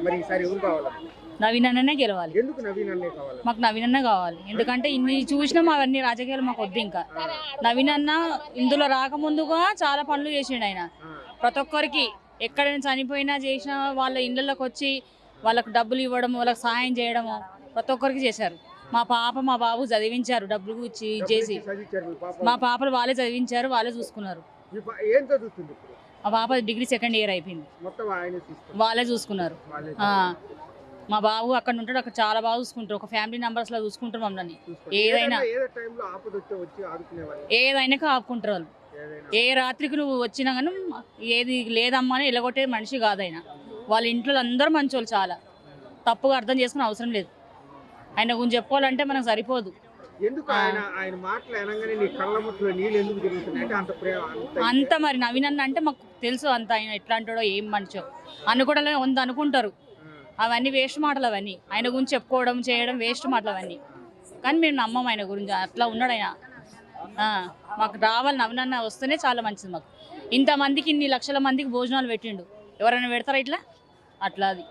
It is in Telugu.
మరి ఈసారి ఎవరు కావాలి? నవీన్ అన్ననే గెలవాలి. ఎందుకు నవీన్ అన్నే కావాలి? మాకు నవీన్ అన్న కావాలి. ఎందుకంటే ఇన్ని చూసినాం, అవన్నీ రాజకీయాలు మాకు వద్దు. ఇంకా నవీన్ అన్న ఇందులో రాకముందుగా చాలా పనులు చేసిండు ఆయన. ప్రతి ఒక్కరికి ఎక్కడైనా చనిపోయినా చేసినా వాళ్ళ ఇళ్ళకి వచ్చి వాళ్ళకు డబ్బులు ఇవ్వడం, వాళ్ళకి సహాయం చేయడము ప్రతి ఒక్కరికి చేశారు. మా పాప మా బాబు చదివించారు, డబ్బులు ఇచ్చి చేసి. మా పాపలు వాళ్ళే చదివించారు, వాళ్ళే చూసుకున్నారు. ఏం చదువుతుంది ఇప్పుడు? మా పాప డిగ్రీ సెకండ్ ఇయర్ అయిపోయింది, మొత్తం ఆయనే చూసుకున్నారు, వాళ్ళే చూసుకున్నారు. మా బాబు అక్కడ ఉంటాడు, అక్కడ చాలా బాగా చూసుకుంటారు. ఒక ఫ్యామిలీ మెంబర్స్ లా చూసుకుంటారు మమ్మల్ని. ఏదైనా ఏదైనా ఆపుకుంటారు వాళ్ళు. ఏ రాత్రికి నువ్వు వచ్చినా కానీ ఏది లేదమ్మా అని ఎలగొట్టే మనిషి కాదైనా. వాళ్ళ ఇంట్లో అందరూ మంచోళ్ళు, చాలా తప్పుగా అర్థం చేసుకునే అవసరం లేదు. ఆయన గురించి చెప్పుకోవాలంటే మనకు సరిపోదు. అంత మరి నవీన్ అన్న అంటే మాకు తెలుసు, అంత ఆయన ఎట్లా అంటాడో ఏం మనిషో అనుకోవడం వంద అనుకుంటారు. అవన్నీ వేస్ట్ మాటలు. అవన్నీ ఆయన గురించి చెప్పుకోవడం చేయడం వేస్ట్ మాటలు అవన్నీ. కానీ మేము నమ్మం ఆయన గురించి, అట్లా ఉన్నాడు ఆయన. మాకు రావాలి, నవీన్ అన్న వస్తేనే చాలా మంచిది మాకు. ఇంతమందికి, ఇన్ని లక్షల మందికి భోజనాలు పెట్టిండు. ఎవరైనా పెడతారా ఇట్లా? అట్లా అది.